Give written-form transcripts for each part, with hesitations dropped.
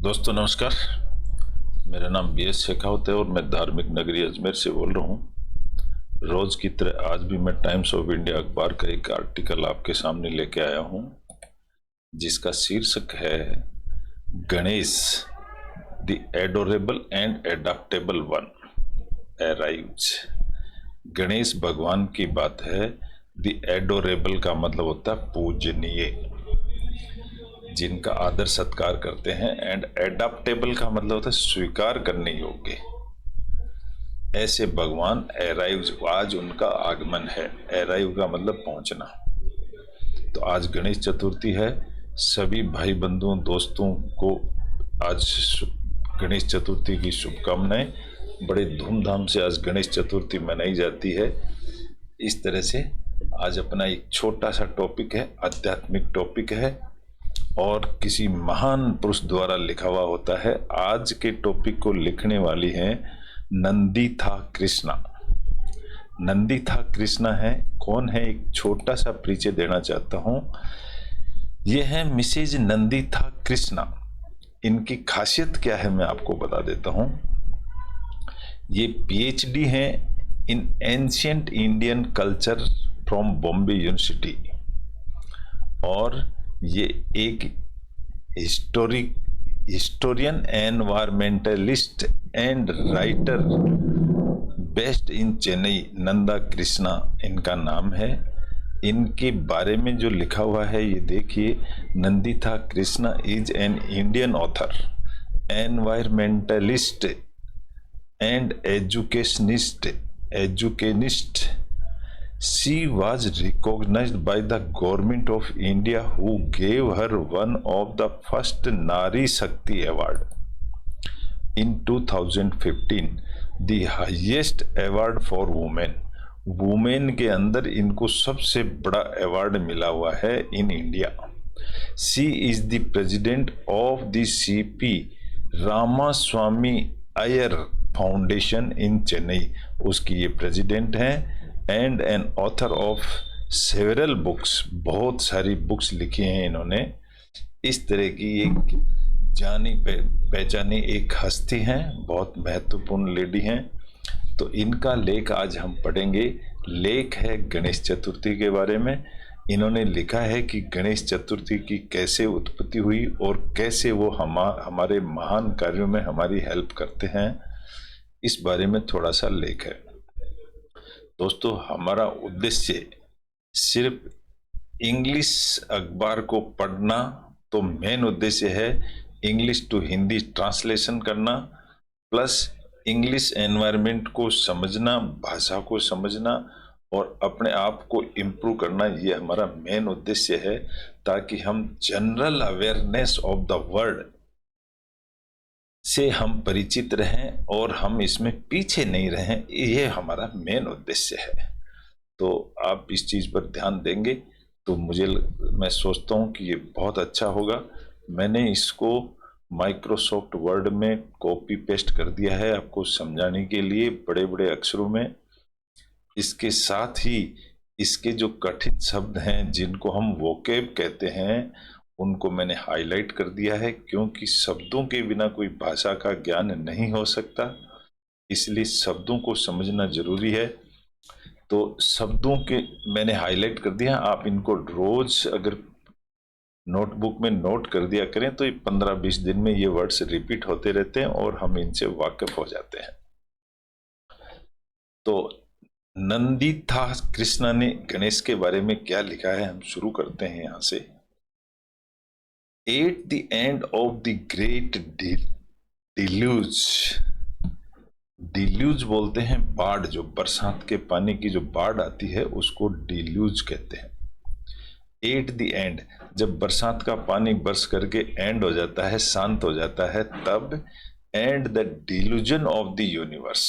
दोस्तों नमस्कार। मेरा नाम BS शेखावत है और मैं धार्मिक नगरी अजमेर से बोल रहा हूँ। रोज की तरह आज भी मैं टाइम्स ऑफ इंडिया अखबार का एक आर्टिकल आपके सामने लेके आया हूँ, जिसका शीर्षक है Ganesha the adorable and adaptable one arrives. Ganesh भगवान की बात है। द एडोरेबल का मतलब होता है पूजनीय, जिनका आदर सत्कार करते हैं, एंड एडाप्टेबल का मतलब होता है स्वीकार करने योग्य। ऐसे भगवान अराइव्स, आज उनका आगमन है। अराइव का मतलब पहुंचना। तो आज गणेश चतुर्थी है। सभी भाई बंधुओं दोस्तों को आज गणेश चतुर्थी की शुभकामनाएं। बड़े धूमधाम से आज गणेश चतुर्थी मनाई जाती है। इस तरह से आज अपना एक छोटा सा टॉपिक है, आध्यात्मिक टॉपिक है और किसी महान पुरुष द्वारा लिखा हुआ होता है। आज के टॉपिक को लिखने वाली हैं नंदिथा कृष्णा। नंदिथा कृष्णा है, कौन है, एक छोटा सा परिचय देना चाहता हूं। ये है मिसेज नंदिथा कृष्णा। इनकी खासियत क्या है मैं आपको बता देता हूं। ये PhD हैं in ancient Indian culture from Bombay university और ये एक historian, environmentalist and writer based in Chennai. Nanda Krishna इनका नाम है। इनके बारे में जो लिखा हुआ है ये देखिए। Nanditha Krishna is an Indian author, environmentalist and educationist. She was recognized by the government of India, who gave her one of the first Nari Shakti Award in 2015, the highest award for women. Women के अंदर इनको सबसे बड़ा award मिला हुआ है in India. She is the president of the CP Ramaswamy Iyer foundation in Chennai. उसकी ये प्रेसिडेंट हैं and an author of several books. बहुत सारी बुक्स लिखी हैं इन्होंने। इस तरह की एक जानी पहचानी एक हस्ती हैं, बहुत महत्वपूर्ण लेडी हैं। तो इनका लेख आज हम पढ़ेंगे। लेख है गणेश चतुर्थी के बारे में। इन्होंने लिखा है कि गणेश चतुर्थी की कैसे उत्पत्ति हुई और कैसे वो हमारे महान कार्यों में हमारी हेल्प करते हैं, इस बारे में थोड़ा सा लेख है। दोस्तों, हमारा उद्देश्य सिर्फ इंग्लिश अखबार को पढ़ना तो मेन उद्देश्य है इंग्लिश टू हिंदी ट्रांसलेशन करना, प्लस इंग्लिश एनवायरनमेंट को समझना, भाषा को समझना और अपने आप को इम्प्रूव करना। ये हमारा मेन उद्देश्य है, ताकि हम general awareness of the world से हम परिचित रहें और हम इसमें पीछे नहीं रहें। ये हमारा मेन उद्देश्य है। तो आप इस चीज़ पर ध्यान देंगे तो मैं सोचता हूँ कि ये बहुत अच्छा होगा। मैंने इसको माइक्रोसॉफ्ट वर्ड में कॉपी पेस्ट कर दिया है आपको समझाने के लिए बड़े बड़े अक्षरों में। इसके साथ ही इसके जो कठिन शब्द हैं, जिनको हम वोकेब कहते हैं, उनको मैंने हाईलाइट कर दिया है, क्योंकि शब्दों के बिना कोई भाषा का ज्ञान नहीं हो सकता। इसलिए शब्दों को समझना जरूरी है। तो शब्दों के मैंने हाईलाइट कर दिया। आप इनको रोज अगर नोटबुक में नोट कर दिया करें तो ये 15-20 दिन में ये वर्ड्स रिपीट होते रहते हैं और हम इनसे वाकिफ हो जाते हैं। तो नंदिथा कृष्णा ने गणेश के बारे में क्या लिखा है, हम शुरू करते हैं यहां से। At the end of the great deluge, deluge बोलते हैं बाढ़, जो बरसात के पानी की जो बाढ़ आती है उसको डिल्यूज कहते हैं। एट द एंड, जब बरसात का पानी बरस करके एंड हो जाता है, शांत हो जाता है, तब end the delusion of the universe.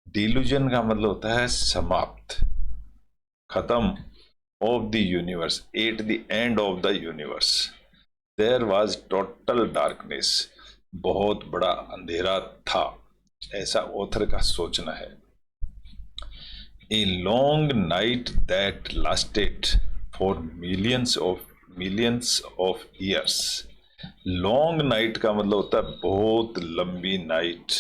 Delusion का मतलब होता है समाप्त, खत्म, of the universe, at the end of the universe there was total darkness. बहुत बड़ा अंधेरा था, ऐसा ऑथर का सोचना है। A long night that lasted for millions of years. Long night का मतलब होता है बहुत लंबी नाइट,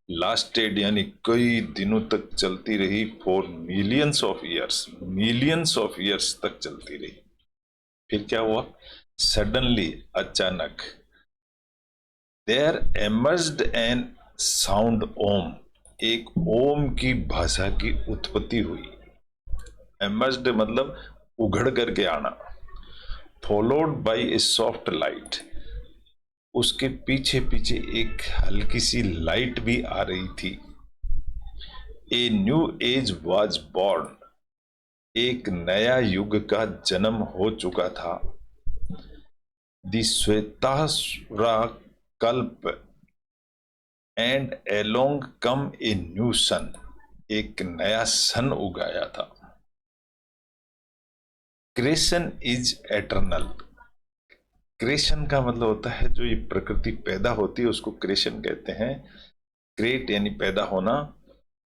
लास्टेड यानी कई दिनों तक चलती रही, फॉर मिलियंस ऑफ ईयर्स तक चलती रही। फिर क्या हुआ, सडनली अचानक, देयर एमर्ज्ड एन साउंड ओम, एक ओम की भाषा की उत्पत्ति हुई। एमर्ज्ड मतलब उघड़ करके आना, followed by A soft light, उसके पीछे पीछे एक हल्की सी लाइट भी आ रही थी। A new age was born, एक नया युग का जन्म हो चुका था। The Shvetasura Kalpa and along come a new sun, एक नया सन उगाया था। क्रिएशन इज एटर्नल, क्रिएशन का मतलब होता है जो ये प्रकृति पैदा होती है उसको क्रिएशन कहते हैं। क्रिएट यानी पैदा होना,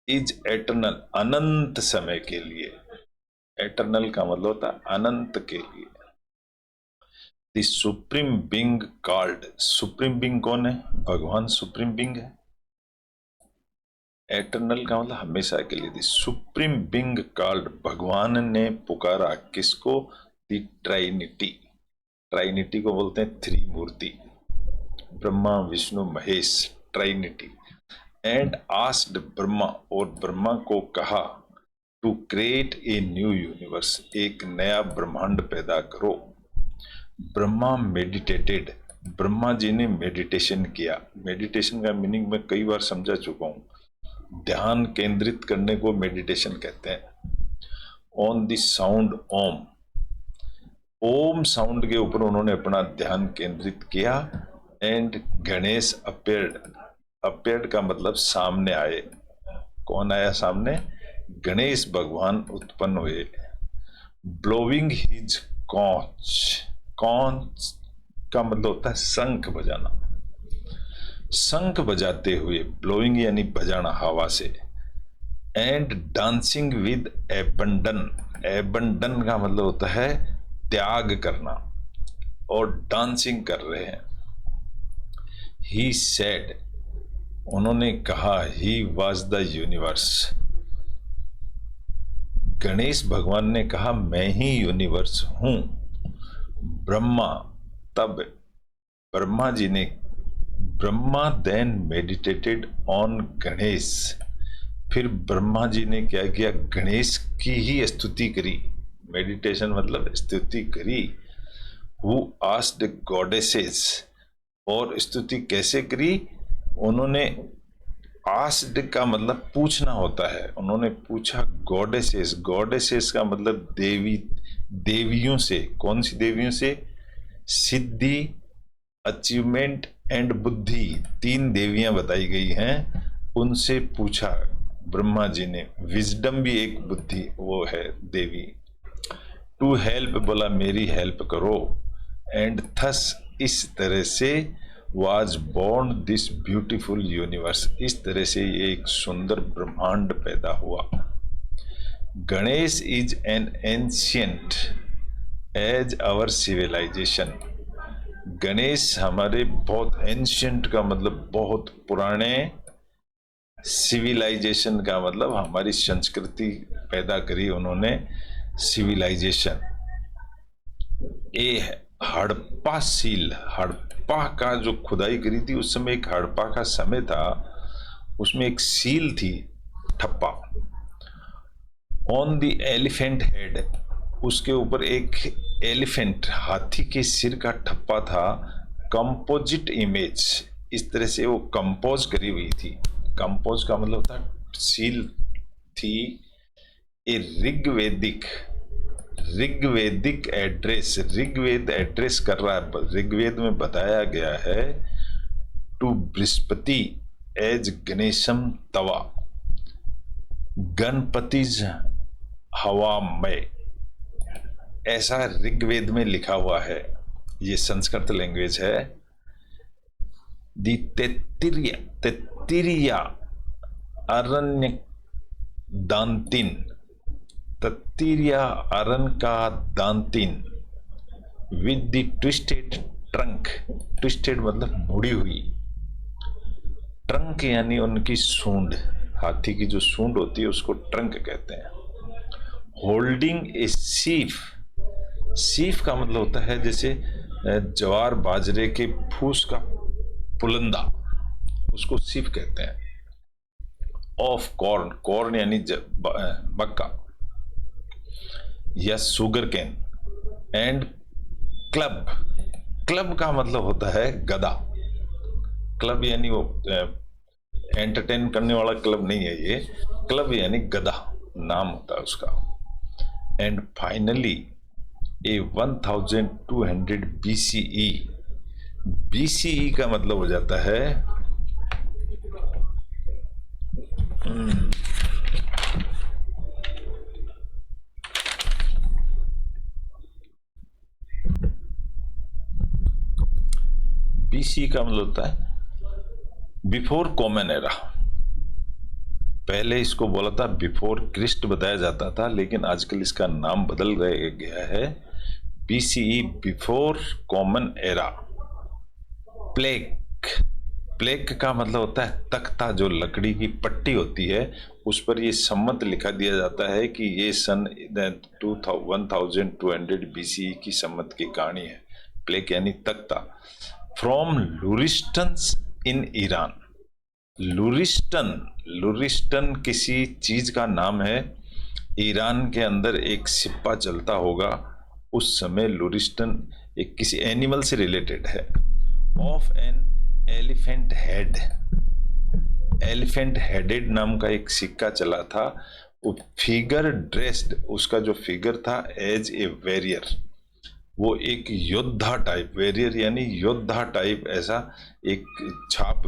इज एटर्नल अनंत समय के लिए, एटर्नल का मतलब होता है अनंत के लिए। The supreme being called, supreme being कौन है, भगवान सुप्रीम बीइंग है। एटर्नल का मतलब हमेशा के लिए। द सुप्रीम बीइंग कॉल्ड, भगवान ने पुकारा किसको, द ट्राइनिटी, ट्राइनिटी को बोलते हैं Trimurti, Brahma Vishnu Mahesh, trinity. And asked Brahma, और ब्रह्मा को कहा, to create a new universe, एक नया ब्रह्मांड पैदा करो। ब्रह्मा मेडिटेटेड, ब्रह्मा जी ने मेडिटेशन किया। मेडिटेशन का मीनिंग मैं कई बार समझा चुका हूं, ध्यान केंद्रित करने को मेडिटेशन कहते हैं। On the sound Om, Om sound के ऊपर उन्होंने अपना ध्यान केंद्रित किया। एंड गणेश अपेयर्ड, अपेयर्ड का मतलब सामने आए। कौन आया सामने, गणेश भगवान उत्पन्न हुए। ब्लोइंग हिज कॉन्च, कॉन्च का मतलब होता है शंख बजाना, शंख बजाते हुए, ब्लोइंग यानी बजाना हवा से। And dancing with abandon, abandon का मतलब होता है त्याग करना, और डांसिंग कर रहे हैं। ही सेड, उन्होंने कहा, he was the universe, Ganesh भगवान ने कहा मैं ही यूनिवर्स हूं। ब्रह्मा, तब ब्रह्मा जी ने, Brahma then meditated on Ganesh, फिर ब्रह्मा जी ने क्या किया, गणेश की ही स्तुति करी। मेडिटेशन मतलब स्तुति करी। हु आस्क्ड गॉडेसेस, और स्तुति कैसे करी, उन्होंने, आस्क्ड का मतलब पूछना होता है, उन्होंने पूछा गॉडेसेस, गॉडेसेस का मतलब देवी, देवियों से। कौन सी देवियों से, सिद्धि, अचीवमेंट एंड बुद्धि, तीन देवियां बताई गई हैं, उनसे पूछा ब्रह्मा जी ने। विजडम भी एक बुद्धि वो है देवी। टू हेल्प, बोला मेरी हेल्प करो। एंड थस, इस तरह से, was born this beautiful universe, इस तरह से ये एक सुंदर ब्रह्मांड पैदा हुआ। Ganesh is an ancient as our civilization, Ganesh हमारे बहुत, एंशियंट का मतलब बहुत पुराने, सिविलाइजेशन का मतलब हमारी संस्कृति पैदा करी उन्होंने, सिविलाइजेशन। ए हड़प्पा सील, हड़प्पा का जो खुदाई करी थी उस समय, एक हड़प्पा का समय था, उसमें एक सील थी, ठप्पा। ऑन द एलिफेंट हेड, उसके ऊपर एक एलिफेंट, हाथी के सिर का ठप्पा था। कंपोजिट इमेज, इस तरह से वो कंपोज करी हुई थी। कंपोज का मतलब होता है सील थी। ए ऋग्वेदिक, ऋग्वेदिक एड्रेस, ऋग्वेद एड्रेस कर रहा है, ऋग्वेद में बताया गया है, टू बृहस्पति एज गणेशम तवा, गणपति हवा में, ऐसा ऋग्वेद में लिखा हुआ है। ये संस्कृत लैंग्वेज है। दी तेत्तिरिया, तेत्तिरिया अरण्य दांतिन, तत्तिरिया अरण्य का Dantin, with the twisted trunk, twisted मतलब मुड़ी हुई, ट्रंक यानी उनकी सूंड, हाथी की जो सूंड होती है उसको ट्रंक कहते हैं। होल्डिंग ए सीफ, सीफ का मतलब होता है जैसे ज्वार बाजरे के फूस का पुलंदा, उसको सीफ कहते हैं। ऑफ कॉर्न, कॉर्न यानी मक्का या sugar cane. And club, club का मतलब होता है गदा, क्लब यानी वो एंटरटेन करने वाला क्लब नहीं है ये, क्लब यानी गदा नाम होता है उसका। And finally A 1200 BCE, BCE का मतलब हो जाता है BC का मतलब होता है बिफोर कॉमन एरा। पहले इसको बोला था बिफोर क्रिस्ट बताया जाता था, लेकिन आजकल इसका नाम बदल गया है BCE, before common era. Plague, plague का मतलब होता है तख्ता, जो लकड़ी की पट्टी होती है उस पर ये सम्मत लिखा दिया जाता है कि ये सन 1200 BCE की सम्मत की कहानी है। प्लेग यानी तख्ता। फ्रॉम लुरिस्टन इन ईरान, लुरिस्टन, लुरिस्टन किसी चीज का नाम है, ईरान के अंदर एक सिप्पा चलता होगा उस समय, लुरिस्टन एक किसी एनिमल से रिलेटेड है। Of an elephant head, elephant headed नाम का एक सिक्का चला था। वो फिगर ड्रेस्ड, उसका जो फिगर था एज ए वेरियर, वो एक योद्धा टाइप, वेरियर यानी योद्धा टाइप, ऐसा एक छाप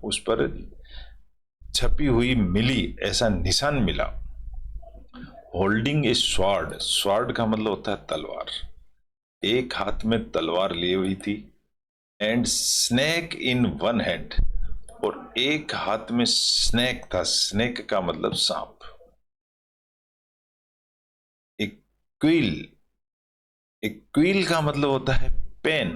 उस पर छपी हुई मिली, ऐसा निशान मिला। होल्डिंग ए स्वॉर्ड, स्वॉर्ड का मतलब होता है तलवार, एक हाथ में तलवार लिए हुई थी। And snake in one hand, और एक हाथ में स्नेक था, स्नेक का मतलब सांप। एक क्विल, एक क्विल का मतलब होता है पेन,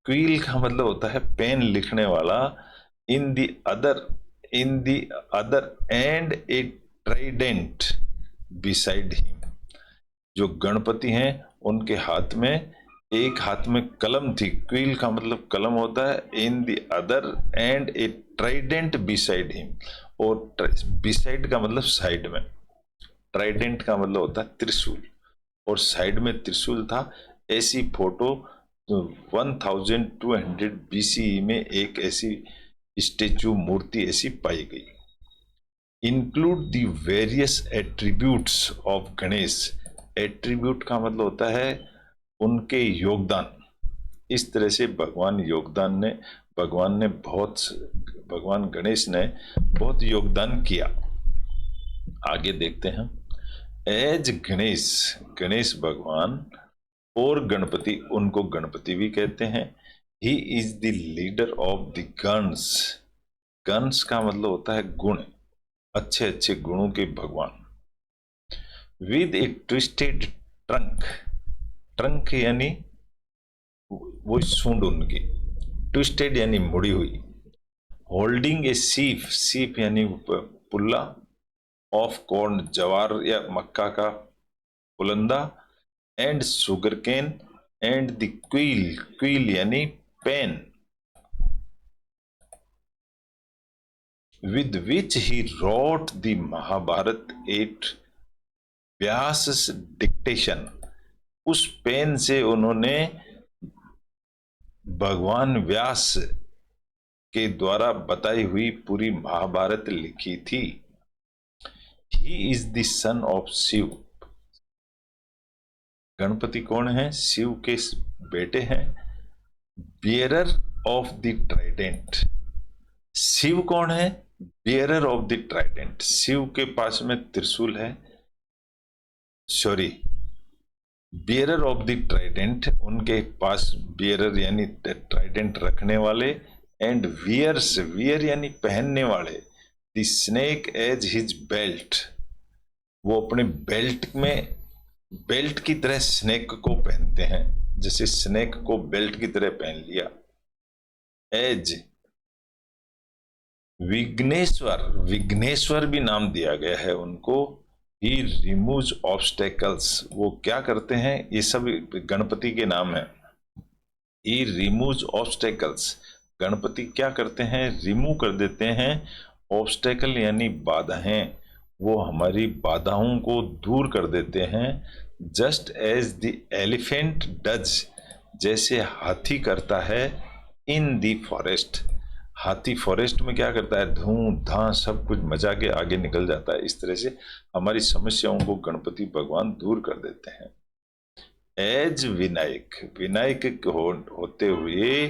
क्विल का मतलब होता है पेन लिखने वाला। In the other, in the other and A Trident beside him, जो गणपति हैं उनके हाथ में, एक हाथ में कलम थी, क्विल का मतलब कलम होता है। In the other and A Trident beside him, और बिसाइड का मतलब साइड में, ट्राइडेंट का मतलब होता है त्रिशूल, और साइड में त्रिशूल था। ऐसी फोटो 1200 BCE में एक ऐसी स्टेचू, मूर्ति ऐसी पाई गई। Include the various attributes of Ganesh, attribute का मतलब होता है उनके योगदान। इस तरह से भगवान गणेश ने बहुत योगदान किया। आगे देखते हैं। एज गणेश, गणेश भगवान और गणपति, उनको गणपति भी कहते हैं। ही is the leader of the guns, guns का मतलब होता है गुण, अच्छे अच्छे गुणों के भगवान। With A twisted trunk, trunk यानी वो सूंड उनकी, ट्विस्टेड यानी मुड़ी हुई। होल्डिंग ए सीफ, सीफ यानी पुल्ला, ऑफ कॉर्न ज्वार या मक्का का पुलंदा। And sugar cane, and the quill, quill यानी pen, with which he wrote the Mahabharata at Vyasa dictation, उस पेन से उन्होंने भगवान व्यास के द्वारा बताई हुई पूरी महाभारत लिखी थी। He is the son of Shiva, Ganpati कौन है? शिव के बेटे हैं। Bearer of the trident, Shiva कौन है? Bearer of the trident, Shiva के पास में त्रिशूल है, sorry, bearer of the trident, उनके पास बियरर यानी ट्राइडेंट रखने वाले। एंड वियर्स, वियर यानी पहनने वाले। The snake as his belt, वो अपने बेल्ट में बेल्ट की तरह स्नेक को पहनते हैं, जैसे स्नेक को बेल्ट की तरह पहन लिया। एज विघ्नेश्वर, विघ्नेश्वर भी नाम दिया गया है उनको। ही रिमूव्स ऑब्स्टेकल्स, वो क्या करते हैं, ये सब गणपति के नाम है। ही रिमूव्स ऑब्स्टेकल्स, गणपति क्या करते हैं, रिमूव कर देते हैं। ऑब्स्टेकल यानी बाधाएं, वो हमारी बाधाओं को दूर कर देते हैं। Just as the elephant does, जैसे हाथी करता है इन द फॉरेस्ट, हाथी फॉरेस्ट में क्या करता है, धूं धां सब कुछ मचा के आगे निकल जाता है। इस तरह से हमारी समस्याओं को गणपति भगवान दूर कर देते हैं। एज विनायक, विनायक होते हुए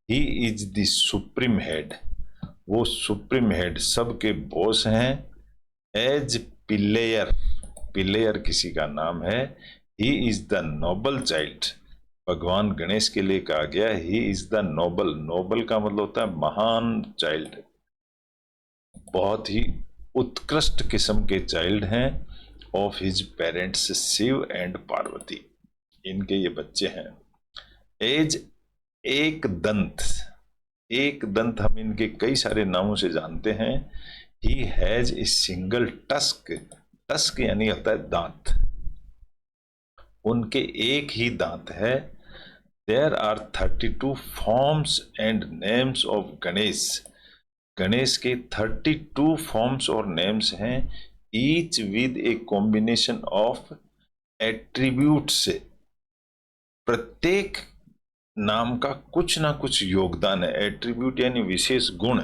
he is the supreme head, वो सुप्रीम हेड सबके बॉस हैं। एज पिल्लेयर, पिल्लेयर किसी का नाम है। He is the noble child, भगवान गणेश के लिए कहा गया he is the noble, noble का मतलब होता है महान चाइल्ड, बहुत ही उत्कृष्ट किस्म के चाइल्ड हैं। Of his parents Shiva and Parvati, इनके ये बच्चे हैं। एज एक दंत, एक दंत हम इनके कई सारे नामों से जानते हैं। He has a single tusk, tusk यानी होता है दांत, उनके एक ही दांत है। There are 32 forms and names of Ganesh, Ganesh के 32 फॉर्म्स और नेम्स हैं, each with a combination of attributes, प्रत्येक नाम का कुछ ना कुछ योगदान है। एट्रीब्यूट यानी विशेष गुण,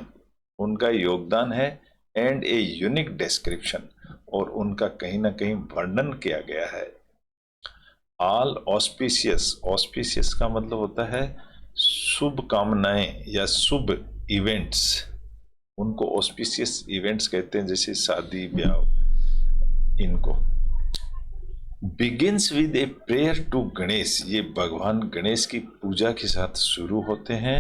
उनका योगदान है। एंड ए यूनिक डिस्क्रिप्शन, और उनका कहीं ना कहीं वर्णन किया गया है। ऑल ऑस्पिशियस, ऑस्पिशियस का मतलब होता है शुभ कामनाएं या शुभ इवेंट्स, उनको ऑस्पिशियस इवेंट्स कहते हैं, जैसे शादी ब्याह इनको। Begins with a prayer to Ganesh, ये भगवान गणेश की पूजा के साथ शुरू होते हैं।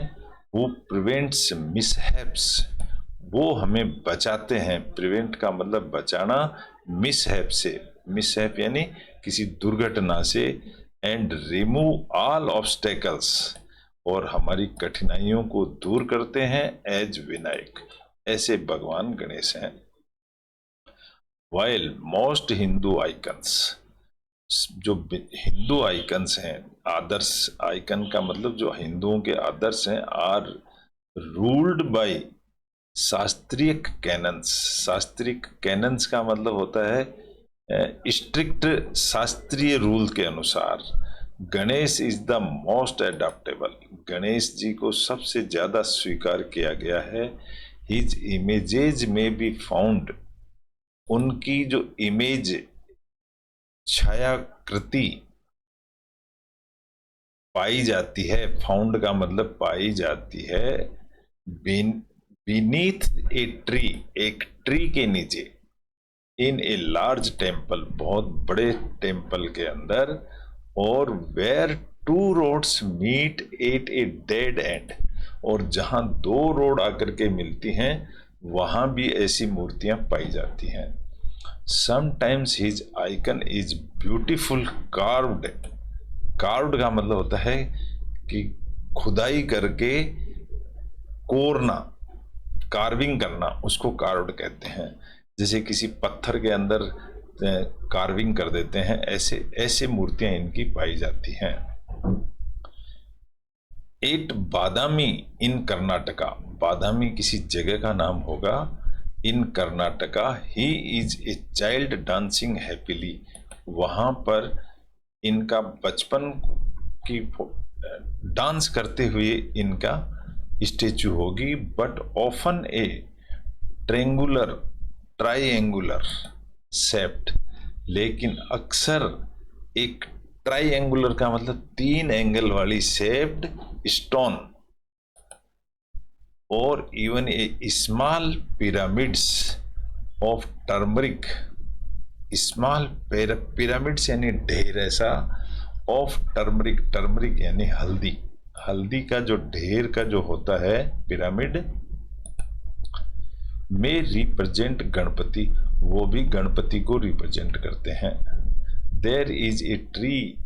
वो प्रिवेंट्स मिसहैप्स, वो हमें बचाते हैं। प्रिवेंट का मतलब बचाना, मिसहैप से, मिसहैप यानी किसी दुर्घटना से। एंड रिमूव ऑल ऑब्स्टेकल्स, और हमारी कठिनाइयों को दूर करते हैं। एज विनायक, ऐसे भगवान गणेश हैं। वाइल मोस्ट हिंदू आइकन्स, जो हिंदू आइकन्स हैं, आदर्श, आइकन का मतलब जो हिंदुओं के आदर्श हैं, आर रूल्ड बाय शास्त्रीय कैनन्स, शास्त्रीय कैनन्स का मतलब होता है स्ट्रिक्ट शास्त्रीय रूल के अनुसार। Ganesha is the most adaptable, Ganesh ji को सबसे ज्यादा स्वीकार किया गया है। His images may be found, उनकी जो इमेज छायाकृति पाई जाती है, फाउंड का मतलब पाई जाती है। बीनीथ ए ट्री, एक ट्री के नीचे। इन ए लार्ज टेम्पल, बहुत बड़े टेम्पल के अंदर। और where two roads meet at a dead end, और जहां दो रोड आकर के मिलती हैं वहां भी ऐसी मूर्तियां पाई जाती हैं। Sometimes his icon is beautiful carved, carved का मतलब होता है कि खुदाई करके कोरना, कार्विंग करना, उसको कार्व्ड कहते हैं। जैसे किसी पत्थर के अंदर कार्विंग कर देते हैं, ऐसे ऐसे मूर्तियां इनकी पाई जाती हैं। एट बादामी इन कर्नाटका, बादामी किसी जगह का नाम होगा। In Karnataka he is a child dancing happily, वहां पर इनका बचपन की डांस करते हुए इनका स्टेचू होगी। But often A triangular, triangular shaped, लेकिन अक्सर एक ट्राइएंगुलर का मतलब 3 एंगल वाली शेप्ड स्टोन, और even a small pyramids of turmeric, small pyramids यानी ढेर ऐसा, ऑफ टर्मरिक, टर्मरिक यानी हल्दी, हल्दी का जो ढेर का जो होता है पिरामिड, में रिप्रेजेंट गणपति, वो भी गणपति को रिप्रेजेंट करते हैं। There is a tree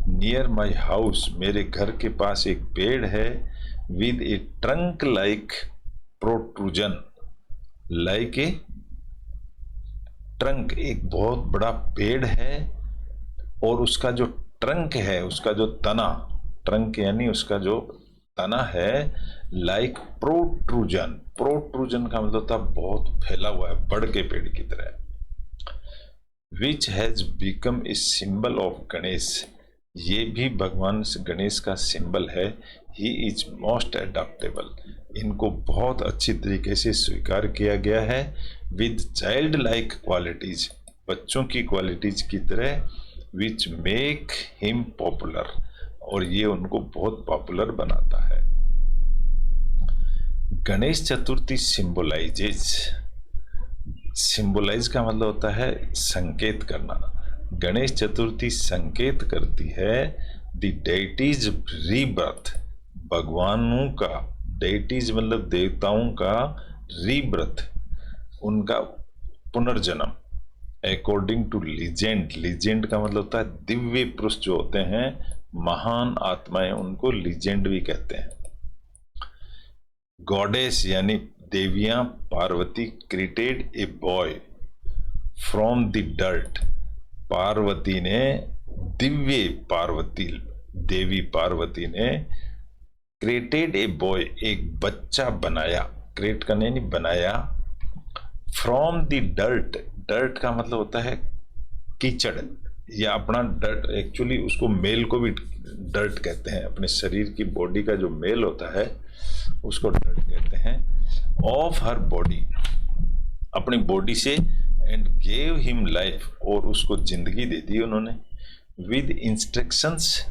near my house, मेरे घर के पास एक पेड़ है, with a trunk like protrusion, like a trunk, एक बहुत बड़ा पेड़ है और उसका जो ट्रंक है, उसका जो तना, ट्रंक यानी उसका जो तना है, लाइक प्रोट्रूजन, प्रोट्रूजन का मतलब होता है बहुत फैला हुआ है, बड़ के पेड़ की तरह, which has become a symbol of Ganesh, ये भी भगवान गणेश का सिंबल है, ही इज मोस्ट एडाप्टेबल, इनको बहुत अच्छी तरीके से स्वीकार किया गया है, विद चाइल्ड लाइक क्वालिटीज, बच्चों की क्वालिटीज की तरह, विच मेक हिम पॉपुलर, और ये उनको बहुत पॉपुलर बनाता है। गणेश चतुर्थी सिंबलाइजेज, सिंबलाइज का मतलब होता है संकेत करना, गणेश चतुर्थी संकेत करती है द डेटीज रीबर्थ, भगवानों का, डेटीज मतलब देवताओं का, रीबर्थ उनका पुनर्जन्म, अकॉर्डिंग टू लीजेंड, लीजेंड का मतलब होता है दिव्य पुरुष जो होते हैं, महान आत्माएं, उनको लीजेंड भी कहते हैं। गॉडेस यानी देवियां Parvati created a boy from the dirt, Parvati ने, दिव्य पार्वती, देवी पार्वती ने क्रिएटेड ए बॉय, एक बच्चा बनाया, क्रिएट करने नहीं बनाया, फ्रॉम द डर्ट, डर्ट का मतलब होता है कीचड़, या अपना डर्ट, एक्चुअली उसको मेल को भी डर्ट कहते हैं, अपने शरीर की बॉडी का जो मेल होता है उसको डर्ट कहते हैं, ऑफ हर बॉडी, अपनी बॉडी से, एंड गेव हिम लाइफ, और उसको जिंदगी दे दी उन्होंने, विद इंस्ट्रक्शंस,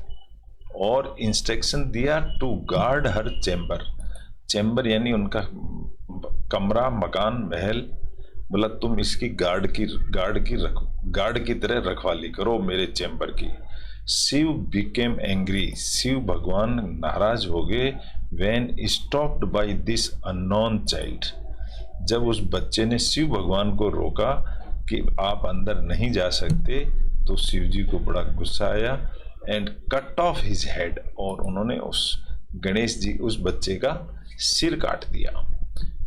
और इंस्ट्रक्शन दिया, to guard her chamber, chamber यानी उनका कमरा, मकान, महल, बोला तुम इसकी गार्ड की तरह रखवाली करो मेरे चैम्बर की। शिव बिकेम एंग्री, शिव भगवान नाराज हो गए, when stopped by this unknown child, जब उस बच्चे ने शिव भगवान को रोका कि आप अंदर नहीं जा सकते, तो शिव जी को बड़ा गुस्सा आया, and cut off his head, और उन्होंने उस गणेश जी, उस बच्चे का सिर काट दिया।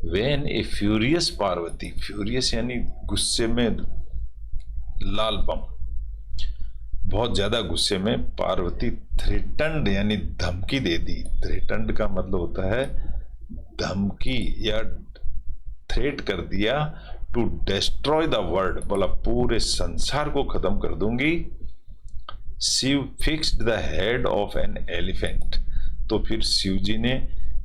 When A furious Parvati, furious यानी गुस्से में, लाल बम, बहुत ज्यादा गुस्से में, पार्वती थ्रेटन्ड यानी धमकी दे दी, थ्रेटन्ड का मतलब होता है धमकी या थ्रेट कर दिया, टू डिस्ट्रॉय द वर्ल्ड, बोला पूरे संसार को खत्म कर दूंगी। Shiva fixed the head of an elephant, तो फिर शिव जी ने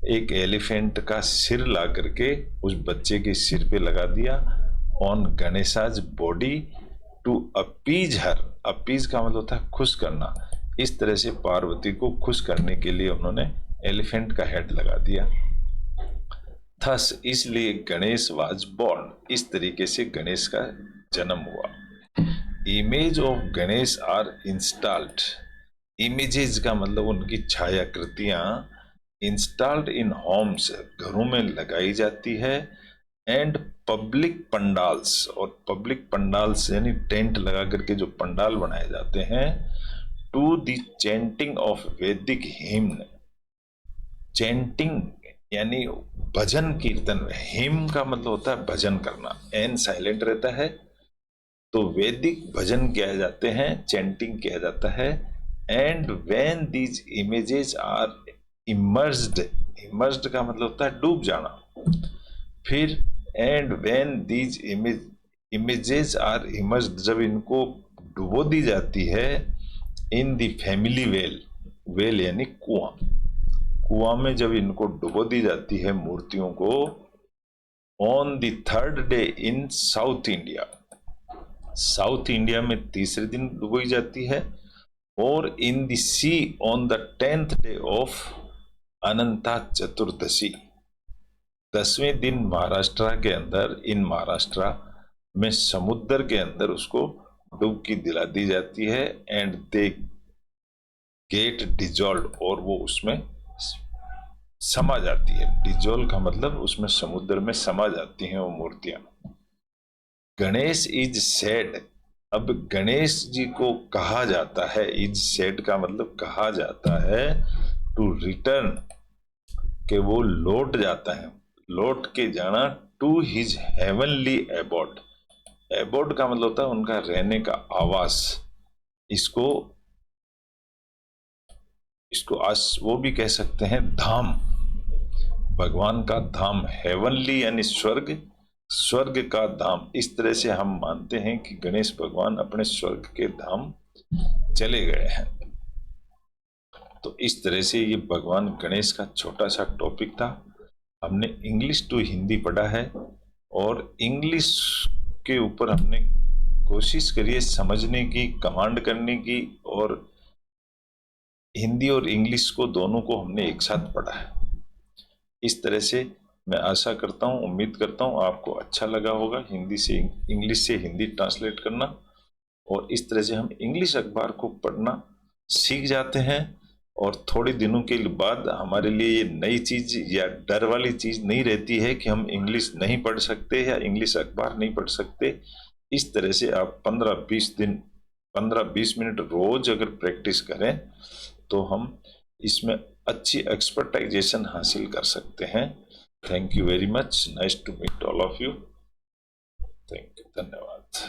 एक एलिफेंट का सिर ला करके उस बच्चे के सिर पे लगा दिया, on Ganesha's body, to appease her, appease का मतलब होता है खुश करना, इस तरह से पार्वती को खुश करने के लिए उन्होंने एलिफेंट का हेड लगा दिया। थस, इसलिए गणेश वाज बॉर्न, इस तरीके से गणेश का जन्म हुआ। Image of Ganesh are installed, images का मतलब उनकी छायाकृतियां, इंस्टॉल्ड इन होम्स, घरों में लगाई जाती है, एंड पब्लिक पंडाल्स, और पब्लिक पंडाल्स यानी टेंट लगा करके जो पंडाल बनाए जाते हैं, टू द चैंटिंग ऑफ वैदिक हिम्न, चैंटिंग यानी भजन कीर्तन, हिम का मतलब होता है भजन करना, एन साइलेंट रहता है, तो वैदिक भजन किए जाते हैं, चैंटिंग किया जाता है, and when these images are immersed, immersed का मतलब होता है डूब जाना, फिर and when these images are immersed, जब इनको डुबो दी जाती है, in the family well, well यानी कुआं, कुआं में जब इनको डुबो दी जाती है मूर्तियों को, on the third day in south India, south India में तीसरे दिन डुबोई जाती है, और in the sea on the 10th day of Ananta Chaturdashi, 10वें दिन महाराष्ट्र के अंदर, इन महाराष्ट्र में समुद्र के अंदर उसको डुबकी दिला दी जाती है, एंड दे गेट डिजॉल्व, और वो उसमें समा जाती है, डिजॉल्व का मतलब उसमें समुद्र में समा जाती हैं वो मूर्तियां। गणेश इज सेड अब गणेश जी को कहा जाता है, इज सेड का मतलब कहा जाता है टू रिटर्न, कि वो लौट जाता है, लौट के जाना, to his heavenly abode. Abode का मतलब होता है उनका रहने का आवास। इसको इसको आज वो भी कह सकते हैं धाम, भगवान का धाम, हेवनली यानी स्वर्ग, स्वर्ग का धाम। इस तरह से हम मानते हैं कि गणेश भगवान अपने स्वर्ग के धाम चले गए हैं। तो इस तरह से ये भगवान गणेश का छोटा सा टॉपिक था। हमने इंग्लिश टू हिंदी पढ़ा है, और इंग्लिश के ऊपर हमने कोशिश करी है समझने की, कमांड करने की, और हिंदी और इंग्लिश को दोनों को हमने एक साथ पढ़ा है। इस तरह से मैं आशा करता हूँ, उम्मीद करता हूँ आपको अच्छा लगा होगा हिंदी से इंग्लिश से हिंदी ट्रांसलेट करना। और इस तरह से हम इंग्लिश अखबार को पढ़ना सीख जाते हैं, और थोड़े दिनों के बाद हमारे लिए ये नई चीज या डर वाली चीज नहीं रहती है कि हम इंग्लिश नहीं पढ़ सकते या इंग्लिश अखबार नहीं पढ़ सकते। इस तरह से आप 15-20 दिन, 15-20 मिनट रोज अगर प्रैक्टिस करें तो हम इसमें अच्छी एक्सपर्टाइजेशन हासिल कर सकते हैं। Thank you very much, nice to meet all of you. Thank you, धन्यवाद।